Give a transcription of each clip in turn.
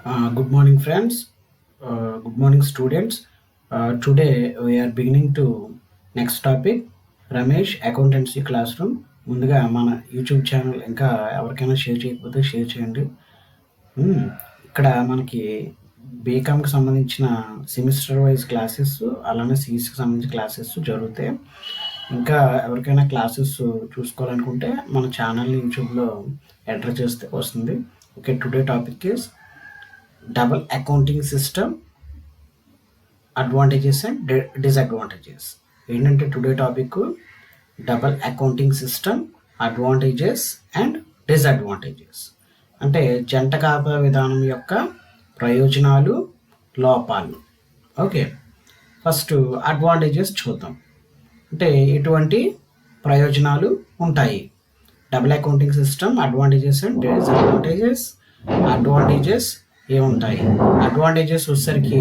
Good morning, friends. Good morning, students. Today we are beginning to next topic. Ramesh accountancy class room. ముందుగా మన YouTube channel ఇంకా ఎవరికైనా share చేయకపోతే share చేయండి. ఇక్కడ మనకి బీకామ్కి సంబంధించిన సెమిస్టర్ వైజ్ క్లాసెస్, అలానే సిఈసికి సంబంధించిన క్లాసెస్ జరుగుతాయి. ఇంకా ఎవరికైనా క్లాసెస్ చూసుకోవాలనుకుంటే మన ఛానల్ని యూట్యూబ్లో ఎంటర్ చేస్తే వస్తుంది. Okay, today topic is double accounting system advantages and disadvantages. ఏంటంటే today topic double accounting system advantages and disadvantages. అంటే జంట ఖాతా విధానం యొక్క ప్రయోజనాలు, లోపాలు. ఓకే, ఫస్ట్ అడ్వాంటేజెస్ చూద్దాం. అంటే ఎటువంటి ప్రయోజనాలు ఉంటాయి double accounting system advantages and disadvantages ఏముంటాయి? అడ్వాంటేజెస్ వచ్చేసరికి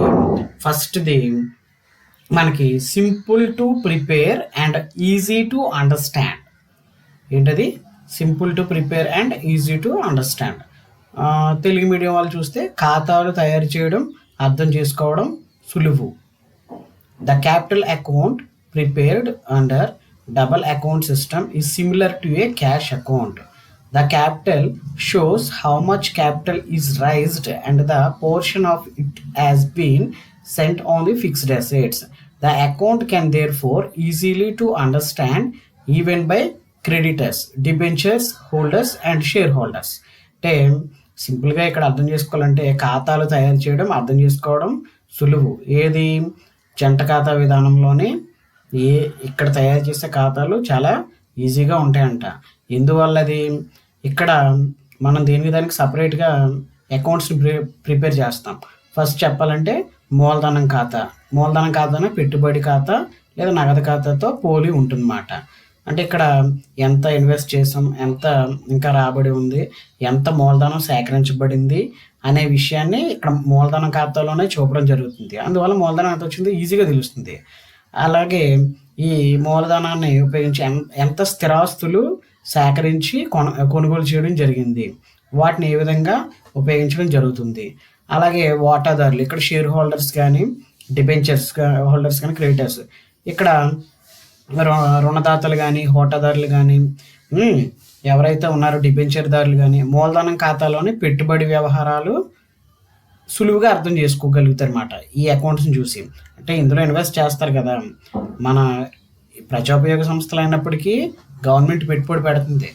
ఫస్ట్ది మనకి simple to prepare and easy to understand. ఏంటది? Simple to prepare and easy to understand. Telugu medium వాళ్ళు చూస్తే ఖాతాలు తయారు చేయడం, అర్థం చేసుకోవడం సులువు. The capital account prepared under double account system is similar to a cash account. The capital shows how much capital is raised and the portion of it has been sent on the fixed assets. The account can therefore easily to understand even by creditors, debentures holders and shareholders. అంటే సింపుల్గా ఇక్కడ అర్థం చేసుకోవాలంటే ఖాతాలు తయారు చేయడం, అర్థం చేసుకోవడం సులువు. ఏది? జంట ఖాతా విధానంలోనే ఇక్కడ తయారు చేసే ఖాతాలు చాలా ఈజీగా ఉంటాయంట. ఎందువల్ల అది? ఇక్కడ మనం దానికి సపరేట్గా అకౌంట్స్ని ప్రిపేర్ చేస్తాం. ఫస్ట్ చెప్పాలంటే మూలధనం ఖాతానే పెట్టుబడి ఖాతా లేదా నగదు ఖాతాతో పోలి ఉంటుందన్నమాట. అంటే ఇక్కడ ఎంత ఇన్వెస్ట్ చేసాం, ఎంత ఇంకా రాబడి ఉంది, ఎంత మూలధనం సేకరించబడింది అనే విషయాన్ని ఇక్కడ మూలధనం ఖాతాలోనే చూపడం జరుగుతుంది. అందువల్ల మూలధనం ఎంత వచ్చిందో ఈజీగా తెలుస్తుంది. అలాగే ఈ మూలధనాన్ని ఉపయోగించి ఎంత స్థిరాస్తులు సేకరించి కొనుగోలు చేయడం జరిగింది, వాటిని ఏ విధంగా ఉపయోగించడం జరుగుతుంది. అలాగే వాటాదారులు, ఇక్కడ షేర్ హోల్డర్స్ కానీ, డిబెంచర్స్ హోల్డర్స్ కానీ, క్రెడిటర్స్, ఇక్కడ రుణదాతలు కానీ, హోటాదారులు కానీ, ఎవరైతే ఉన్నారో డిబెంచర్దారులు కానీ మూలధనం ఖాతాలోని పెట్టుబడి వ్యవహారాలు సులువుగా అర్థం చేసుకోగలుగుతారు అన్నమాట ఈ అకౌంట్స్ని చూసి. అంటే ఇందులో ఇన్వెస్ట్ చేస్తారు కదా, మన ప్రజాపయోగ సంస్థలు అయినప్పటికీ గవర్నమెంట్ పెట్టుబడి పెడుతుంది.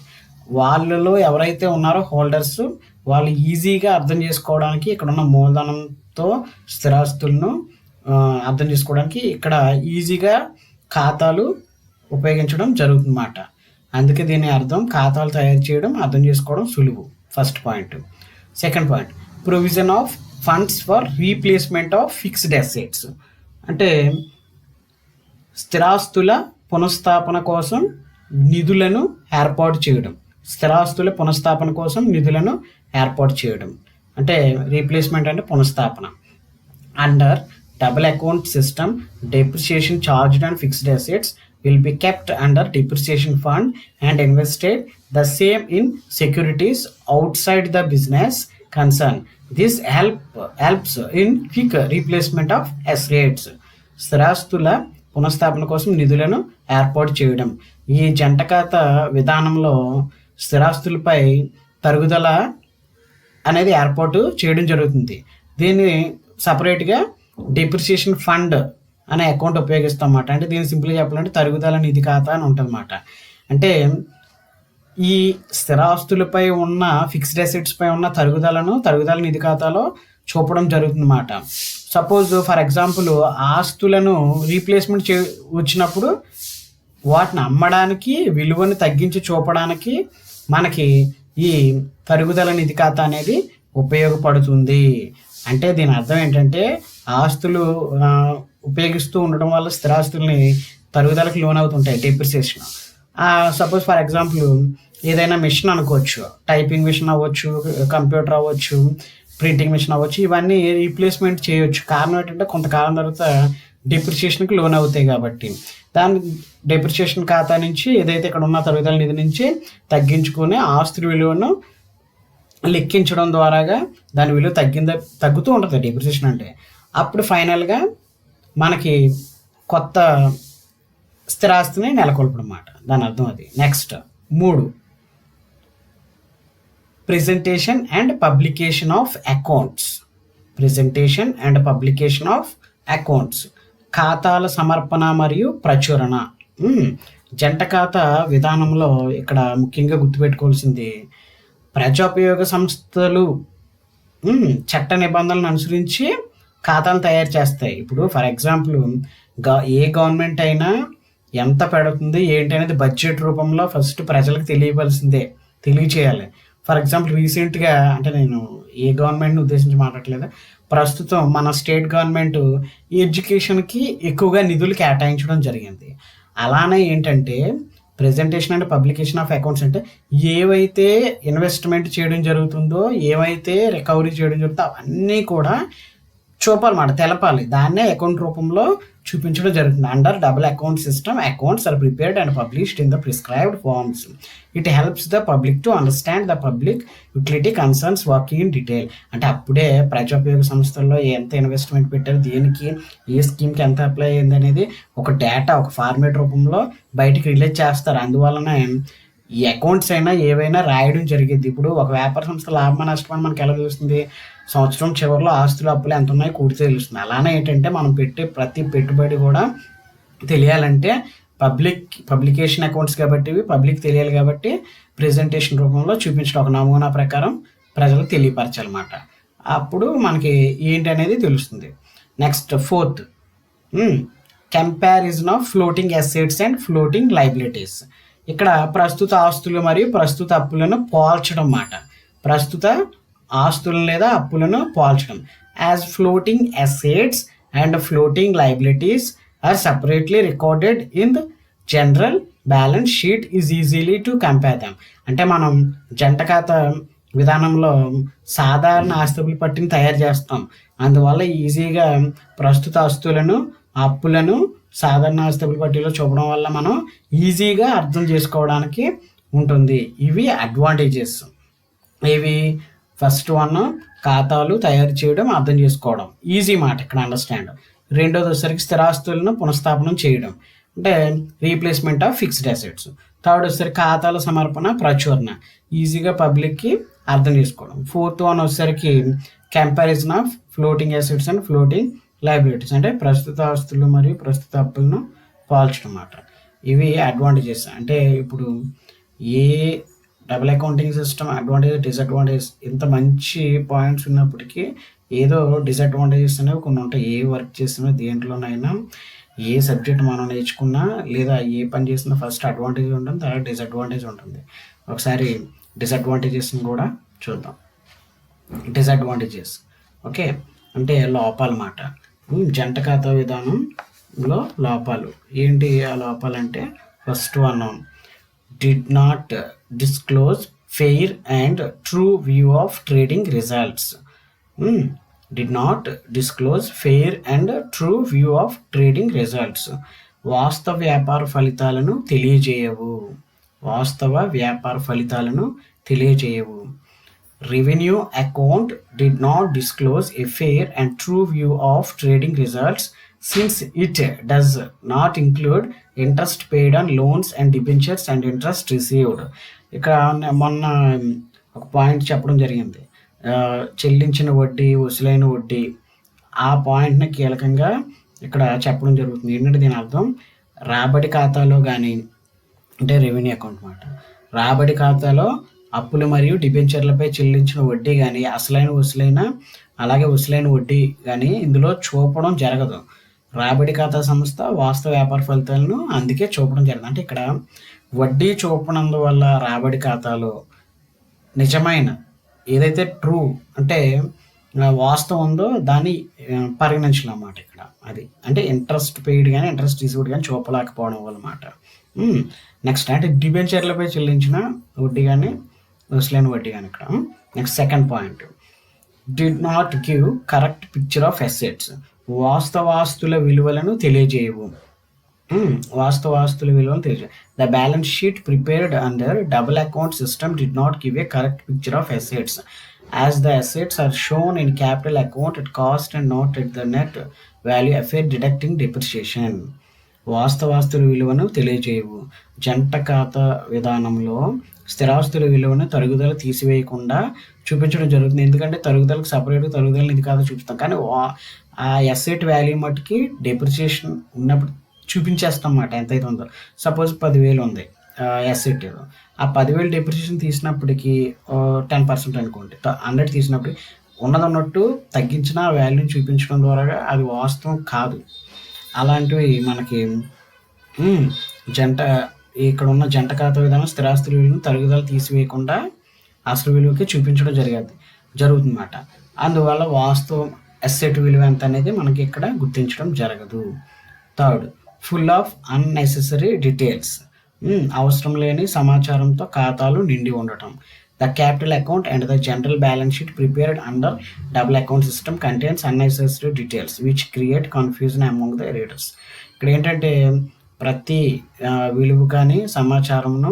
వాళ్ళలో ఎవరైతే ఉన్నారో హోల్డర్స్, వాళ్ళు ఈజీగా అర్థం చేసుకోవడానికి ఇక్కడ ఉన్న మూలధనంతో స్థిరాస్తులను అర్థం చేసుకోవడానికి ఇక్కడ ఈజీగా ఖాతాలు ఉపయోగించడం జరుగుతుందన్నమాట. అందుకే దీని అర్థం ఖాతాలు తయారు చేయడం, అర్థం చేసుకోవడం సులువు. First point. Second point, provision of funds for replacement of fixed assets. అంటే స్థిరాస్తుల పునఃస్థాపన కోసం నిధులను ఏర్పాటు చేయడం. అంటే రీప్లేస్మెంట్ అంటే పునఃస్థాపన. Under double account system, depreciation charged and fixed assets will be kept under depreciation fund and invested the same in securities outside the business concern. This helps in quick replacement of assets. స్థిరాస్తుల పునఃస్థాపన కోసం నిధులను ఏర్పాటు చేయడం. ఈ జంట ఖాతా విధానంలో స్థిరాస్తులపై తరుగుదల అనేది ఏర్పాటు చేయడం జరుగుతుంది. దీన్ని సపరేట్గా డిప్రిసియేషన్ ఫండ్ అనే అకౌంట్ ఉపయోగిస్తాం అన్నమాట. అంటే దీన్ని సింపుల్గా చెప్పాలంటే తరుగుదల నిధి ఖాతా అని ఉంటుంది అన్నమాట. అంటే ఈ స్థిరాస్తులపై ఉన్న ఫిక్స్డ్ అసెట్స్ పై ఉన్న తరుగుదల నిధి ఖాతాలో చూపడం జరుగుతుంది అన్నమాట. సపోజ్ ఫర్ ఎగ్జాంపుల్ ఆస్తులను రీప్లేస్మెంట్ వచ్చినప్పుడు వాటిని అమ్మడానికి, విలువను తగ్గించి చూపడానికి మనకి ఈ తరుగుదల నిధి ఖాతా అనేది ఉపయోగపడుతుంది. అంటే దీని అర్థం ఏంటంటే ఆస్తులు ఉపయోగిస్తూ ఉండడం వల్ల స్థిరాస్తుల్ని తరుగుదలకు లోన్ అవుతుంటాయి, డిప్రిసియేషన్. సపోజ్ ఫర్ ఎగ్జాంపుల్ ఏదైనా మిషన్ అనుకోవచ్చు, టైపింగ్ మిషన్ అవ్వచ్చు, కంప్యూటర్ అవ్వచ్చు, ప్రింటింగ్ మిషన్ అవ్వచ్చు, ఇవన్నీ రీప్లేస్మెంట్ చేయొచ్చు. కారణం ఏంటంటే కొంతకాలం తర్వాత డిప్రిసియేషన్కి లోన్ అవుతాయి కాబట్టి దాని డిప్రిసియేషన్ ఖాతా నుంచి ఏదైతే ఇక్కడ ఉన్న తరుగుదల నిధి నుంచి తగ్గించుకుని ఆస్తుల విలువను లెక్కించడం ద్వారాగా దాని విలువ తగ్గుతూ ఉంటుంది డిప్రిసియేషన్ అంటే. అప్పుడు ఫైనల్గా మనకి కొత్త స్థిరాస్తిని నెలకొల్పడం అన్నమాట, దాని అర్థం అది. Next 3, presentation and publication of accounts. Presentation and publication of accounts, ఖాతాల సమర్పణ మరియు ప్రచురణ. జంట ఖాతా విధానంలో ఇక్కడ ముఖ్యంగా గుర్తుపెట్టుకోవాల్సింది, ప్రజోపయోగ సంస్థలు చట్ట నిబంధనలను అనుసరించి ఖాతాలు తయారు చేస్తాయి. ఇప్పుడు ఫర్ ఎగ్జాంపుల్ ఏ గవర్నమెంట్ అయినా ఎంత పెడుతుంది ఏంటి అనేది బడ్జెట్ రూపంలో ఫస్ట్ ప్రజలకు తెలియచేయాలి. ఫర్ ఎగ్జాంపుల్ రీసెంట్గా, అంటే నేను ఏ గవర్నమెంట్ని ఉద్దేశించి మాట్లాడలేదు, ప్రస్తుతం మన స్టేట్ గవర్నమెంట్ ఎడ్యుకేషన్కి ఎక్కువగా నిధులు కేటాయించడం జరిగింది. అలానే ఏంటంటే presentation and publication of accounts అంటే ఏవైతే ఇన్వెస్ట్మెంట్ చేయడం జరుగుతుందో, ఏవైతే రికవరీ చేయడం జరుగుతుందో అవన్నీ కూడా చూపాలన్నమాట, తెలపాలి. దాన్నే అకౌంట్ రూపంలో చూపించడం జరుగుతుంది. Under double account system, accounts are prepared and published in the prescribed forms. It helps the public to understand the public utility concerns working in detail. అంటే అప్పుడే ప్రజోపయోగ సంస్థల్లో ఎంత ఇన్వెస్ట్మెంట్ పెట్టారు, దేనికి ఏ స్కీమ్కి ఎంత అప్లై అయింది అనేది ఒక డేటా, ఒక ఫార్మేట్ రూపంలో బయటికి రిలీజ్ చేస్తారు. అందువలన ఈ అకౌంట్స్ అయినా ఏవైనా రాయడం జరిగేది. ఇప్పుడు ఒక వ్యాపార సంస్థ లాభమా నష్టమని మనకి ఎలా తెలుస్తుంది? సంవత్సరం చివరిలో ఆస్తులు అప్పులు ఎంత ఉన్నాయో కూడితే తెలుస్తుంది. అలానే ఏంటంటే మనం పెట్టే ప్రతి పెట్టుబడి కూడా తెలియాలంటే పబ్లికేషన్ అకౌంట్స్ కాబట్టి పబ్లిక్ తెలియాలి కాబట్టి ప్రెజెంటేషన్ రూపంలో చూపించడం, ఒక నమూనా ప్రకారం ప్రజలకు తెలియపరచాలన్నమాట. అప్పుడు మనకి ఏంటి అనేది తెలుస్తుంది. Next 4th, comparison of floating assets and floating liabilities. ఇక్కడ ప్రస్తుత ఆస్తులు మరియు ప్రస్తుత అప్పులను పోల్చడం అన్నమాట. ప్రస్తుత ఆస్తులను లేదా అప్పులను పోల్చడం. As floating assets and floating liabilities are separately recorded in the general balance sheet is easily to compare them. అంటే మనం జంట ఖాతా విధానంలో సాధారణ ఆస్తుల పట్టిని తయారు చేస్తాం. అందువల్ల ఈజీగా ప్రస్తుత ఆస్తులను అప్పులను సాధారణ ఆస్తుల పట్టిలో చూపడం వల్ల మనం ఈజీగా అర్థం చేసుకోవడానికి ఉంటుంది. ఇవి అడ్వాంటేజెస్. ఇవి ఫస్ట్ 1 ఖాతాలు తయారు చేయడం, అర్థం చేసుకోవడం, ఈజీ మాట ఇక్కడ అండర్స్టాండ్. రెండోది వచ్చేసరికి స్థిరాస్తులను పునఃస్థాపనం చేయడం, అంటే replacement of fixed assets. Third వచ్చేసరికి ఖాతాల సమర్పణ, ప్రచురణ, ఈజీగా పబ్లిక్కి అర్థం చేసుకోవడం. 4th one వచ్చేసరికి comparison of floating assets and floating liabilities, అంటే ప్రస్తుత ఆస్తులు మరియు ప్రస్తుత అప్పులను పోల్చడం అన్నమాట. ఇవి అడ్వాంటేజెస్. అంటే ఇప్పుడు ఏ double accounting system advantage, disadvantage, ఇంత మంచి పాయింట్స్ ఉన్నప్పటికీ ఏదో డిసడ్వాంటేజెస్ అనేవి కొన్ని ఉంటాయి. ఏ వర్క్ చేసినా, దేంట్లోనైనా, ఏ సబ్జెక్ట్ మనం నేర్చుకున్నా లేదా ఏ పని చేసినా ఫస్ట్ అడ్వాంటేజ్ ఉంటుంది, తర్వాత డిసడ్వాంటేజ్ ఉంటుంది. ఒకసారి డిసడ్వాంటేజెస్ని కూడా చూద్దాం. డిసడ్వాంటేజెస్ ఓకే, అంటే లోపాలు మాట. జంట ఖాతా విధానంలో లోపాలు ఏంటి? ఆ లోపాలంటే first 1, did not disclose fair and true view of trading results. Did not disclose fair and true view of trading results. వాస్తవ వ్యాపార ఫలితాలను తెలియజేయవు. వాస్తవ వ్యాపార ఫలితాలను తెలియజేయవు. Revenue account did not disclose a fair and true view of trading results since it does not include interest paid on loans and debentures and interest received. ఇక్కడ మొన్న ఒక పాయింట్ చెప్పడం జరిగింది, చెల్లించిన వడ్డీ, వసూలైన వడ్డీ. ఆ పాయింట్ని కీలకంగా ఇక్కడ చెప్పడం జరుగుతుంది. ఏంటంటే దీని అర్థం రాబడి ఖాతాలో కానీ, అంటే రెవెన్యూ అకౌంట్ మాట, రాబడి ఖాతాలో అప్పులు మరియు డిబెంచర్లపై చెల్లించిన వడ్డీ కానీ, అసలైన వసూలైన అలాగే వసూలైన వడ్డీ కానీ ఇందులో చూపడం జరగదు. రాబడి ఖాతా సంస్థ వాస్తవ వ్యాపార ఫలితాలను అందుకే చూపడం జరుగుతుంది. అంటే ఇక్కడ వడ్డీ చూపనందువల్ల రాబడి ఖాతాలో నిజమైన ఏదైతే ట్రూ అంటే వాస్తవం ఉందో దాన్ని పరిగణించాలన్నమాట ఇక్కడ. అది అంటే ఇంట్రెస్ట్ పెయిడ్ కానీ ఇంట్రెస్ట్ రిసీవ్డ్ కానీ చూపలేకపోవడం అన్నమాట. నెక్స్ట్ అంటే డిబెంచర్లపై చెల్లించిన వడ్డీ కానీ వసూలైన వడ్డీ కానీ ఇక్కడ. Next second point, did not give correct picture of assets. వాస్తవాస్తుల విలువలను తెలియజేయవు. వాస్తవాస్తుల విలువను తెలియజే the balance sheet prepared under double account system did not give a correct picture of assets as the assets are shown in capital account at cost and not at the net value after deducting depreciation. వాస్తవాస్తుల విలువను తెలియజేయవు. జంట ఖాతా విధానంలో స్థిరాస్తుల విలువను తరుగుదల తీసివేయకుండా చూపించడం జరుగుతుంది. ఎందుకంటే తరుగుదలకు సపరేట్గా తరుగుదలని ఇది కాదు చూపిస్తాం, కానీ ఆ ఎసెట్ వాల్యూ మట్టుకి డెప్రిసియేషన్ ఉన్నప్పుడు చూపించేస్తాం అన్నమాట. ఎంతైతే ఉందో సపోజ్ 10,000 ఉంది ఎసెట్, ఆ 10,000 డెప్రిసియేషన్ తీసినప్పటికీ 10% అనుకోండి, 100 తీసినప్పుడు ఉన్నట్టు తగ్గించిన ఆ వాల్యూని చూపించడం ద్వారా అది వాస్తవం కాదు. అలాంటివి మనకి ఇక్కడ ఉన్న జంట ఖాతా విధానం స్థిరాస్తుల విలువను తరుగుదల తీసివేయకుండా అసలు విలువకి చూపించడం జరుగుతుందన్నమాట. అందువల్ల వాస్తవం అసెట్ విలువ ఎంత అనేది మనకి ఇక్కడ గుర్తించడం జరగదు. Third, full of unnecessary details. అవసరం లేని సమాచారంతో ఖాతాలు నిండి ఉండటం. The capital account and the general balance sheet prepared under double account system contains unnecessary details which create confusion among the readers. ఇక్కడ ఏంటంటే ప్రతి విలువ కానీ సమాచారంను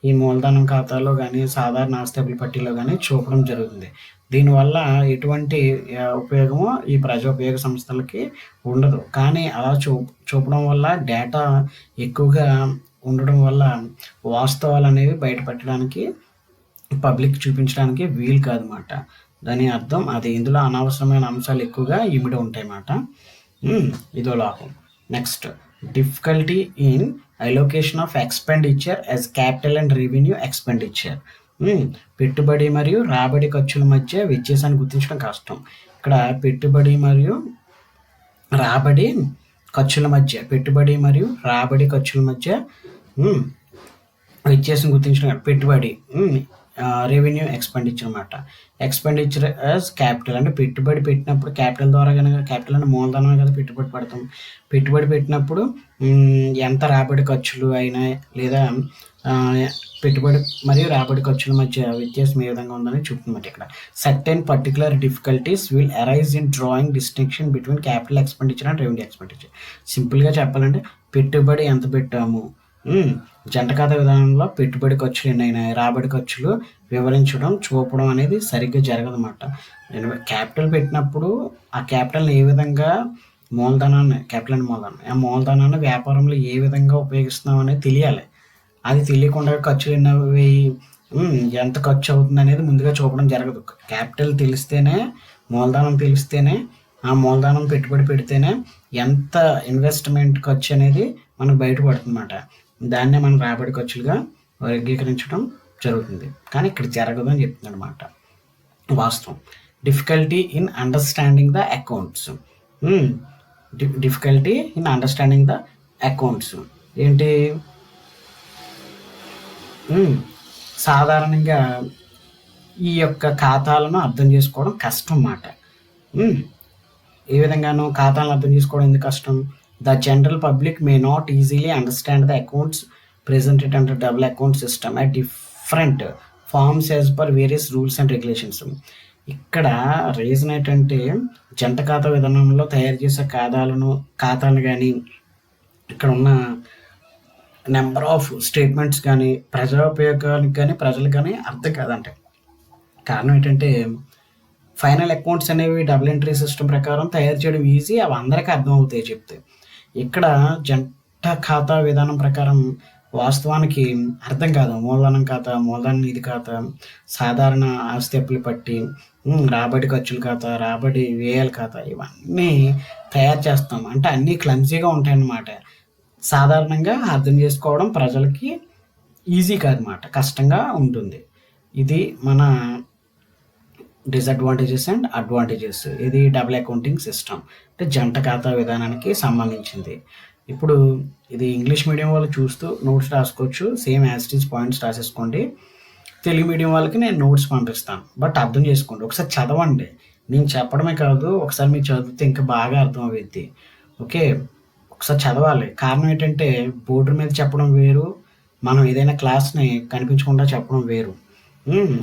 ఈ మూలధనం ఖాతాలో కానీ సాధారణ ఆస్తి పట్టీలో కానీ చూపడం జరుగుతుంది. దీనివల్ల ఎటువంటి ఉపయోగమో ఈ ప్రజా ఉపయోగ సంస్థలకి ఉండదు. కానీ అలా చూపడం వల్ల డేటా ఎక్కువగా ఉండడం వల్ల వాస్తవాలు అనేవి బయటపెట్టడానికి పబ్లిక్ చూపించడానికి వీలు కాదన్నమాట. దాని అర్థం అది ఇందులో అనవసరమైన అంశాలు ఎక్కువగా ఇమిడి ఉంటాయి అన్నమాట. ఇదో లాభం. Next, difficulty in allocation of expenditure as capital and revenue expenditure. పెట్టుబడి మరియు రాబడి ఖర్చుల మధ్య వ్యత్యాసాన్ని గుర్తించడం కష్టం. ఇక్కడ పెట్టుబడి మరియు రాబడి ఖర్చుల మధ్య వ్యత్యాసం గుర్తించడం. పెట్టుబడి రెవెన్యూ ఎక్స్పెండిచర్ అన్నమాట. ఎక్స్పెండిచర్ యాజ్ క్యాపిటల్ అంటే పెట్టుబడి పెట్టినప్పుడు క్యాపిటల్ ద్వారా కనుక, క్యాపిటల్ అంటే మూలధనమే కదా పెట్టుబడి పెడతాం. పెట్టుబడి పెట్టినప్పుడు ఎంత రాబడి ఖర్చులు అయినా లేదా పెట్టుబడి మరియు రాబడి ఖర్చుల మధ్య వ్యత్యాసం ఏ విధంగా ఉందని చూపుతున్నమాట. ఇక్కడ certain particular difficulties will arise in drawing distinction between capital expenditure and revenue expenditure. సింపుల్గా చెప్పాలంటే పెట్టుబడి ఎంత పెట్టాము, జంట ఖాతా విధానంలో పెట్టుబడి ఖర్చులు ఎన్నైనాయి, రాబడి ఖర్చులు వివరించడం చూపడం అనేది సరిగ్గా జరగదన్నమాట. క్యాపిటల్ పెట్టినప్పుడు ఆ క్యాపిటల్ని ఏ విధంగా ఆ మూలధనాన్ని వ్యాపారంలో ఏ విధంగా ఉపయోగిస్తున్నాం అనేది తెలియాలి. అది తెలియకుండా ఖర్చులు ఎన్నవి, ఎంత ఖర్చు అవుతుంది అనేది ముందుగా చూపడం జరగదు. క్యాపిటల్ తెలిస్తేనే, మూలధనం తెలిస్తేనే, ఆ మూలధనం పెట్టుబడి పెడితేనే ఎంత ఇన్వెస్ట్మెంట్ ఖర్చు అనేది మనకు బయటపడుతుంది అన్నమాట. దాన్నే మనం రాబడి ఖర్చులుగా వర్గీకరించడం జరుగుతుంది. కానీ ఇక్కడ జరగదు అని చెప్తుంది అనమాట వాస్తవం. Difficulty in understanding the accounts. Difficulty in understanding the accounts ఏంటి? సాధారణంగా ఈ యొక్క ఖాతాలను అర్థం చేసుకోవడం కష్టం అన్నమాట. ఏ విధంగానూ ఖాతాలను అర్థం చేసుకోవడం ఎందుకు కష్టం? The general public may not easily understand the accounts presented under double account system at different forms as per various rules and regulations. ఇక్కడ రీజన్ ఏంటంటే జంట ఖాతా విధానంలో తయారు చేసే ఖాతాలను కానీ ఇక్కడ ఉన్న నెంబర్ ఆఫ్ స్టేట్మెంట్స్ కానీ ప్రజా ఉపయోగానికి కానీ ప్రజలకు కానీ అర్థం కాదంటే కారణం ఏంటంటే ఫైనల్ అకౌంట్స్ అనేవి డబుల్ ఎంట్రీ సిస్టమ్ ప్రకారం తయారు చేయడం ఈజీ, అవి అందరికీ అర్థం అవుతాయి చెప్తే. ఇక్కడ జంట ఖాతా విధానం ప్రకారం వాస్తవానికి అర్థం కాదు. మూలధనం ఖాతా, మూలధన నిధి ఖాతా, సాధారణ ఆస్తి అప్పులు పట్టి, రాబడి ఖర్చుల ఖాతా, రాబడి వ్యయాల ఖాతా, ఇవన్నీ తయారు చేస్తాం. అంటే అన్నీ క్లమ్జీగా ఉంటాయన్నమాట. సాధారణంగా అర్థం చేసుకోవడం ప్రజలకి ఈజీ కాదన్నమాట, కష్టంగా ఉంటుంది. ఇది మన డిసడ్వాంటేజెస్ అండ్ అడ్వాంటేజెస్. ఇది డబుల్ అకౌంటింగ్ సిస్టమ్ అంటే జంట ఖాతా విధానానికి సంబంధించింది. ఇప్పుడు ఇది ఇంగ్లీష్ మీడియం వాళ్ళు చూస్తూ నోట్స్ రాసుకోవచ్చు, same as it is points రాసేసుకోండి. తెలుగు మీడియం వాళ్ళకి నేను నోట్స్ పంపిస్తాను, బట్ అర్థం చేసుకోండి, ఒకసారి చదవండి. నేను చెప్పడమే కాదు, ఒకసారి మీరు చదివితే ఇంకా బాగా అర్థం అవుద్ది. ఓకే, ఒకసారి చదవాలి. కారణం ఏంటంటే బోర్డు మీద చెప్పడం వేరు, మనం ఏదైనా క్లాస్ని కనిపించకుండా చెప్పడం వేరు.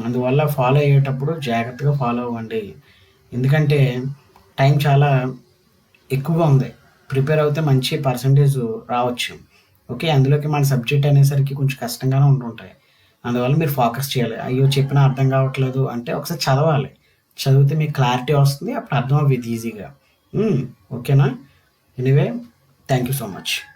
అందువల్ల ఫాలో అయ్యేటప్పుడు జాగ్రత్తగా ఫాలో అవ్వండి. ఎందుకంటే టైం చాలా ఎక్కువగా ఉంది. ప్రిపేర్ అవుతే మంచి పర్సంటేజ్ రావచ్చు. ఓకే. అందులోకి మన సబ్జెక్ట్ అనేసరికి కొంచెం కష్టంగానే ఉంటుంటాయి. అందువల్ల మీరు ఫోకస్ చేయాలి. అయ్యో! చెప్పినా అర్థం కావట్లేదు అంటే ఒకసారి చదవాలి. చదివితే మీకు క్లారిటీ వస్తుంది. అప్పుడు అర్థం అవ్విద్ది ఈజీగా. ఓకేనా? Anyway thank you so much.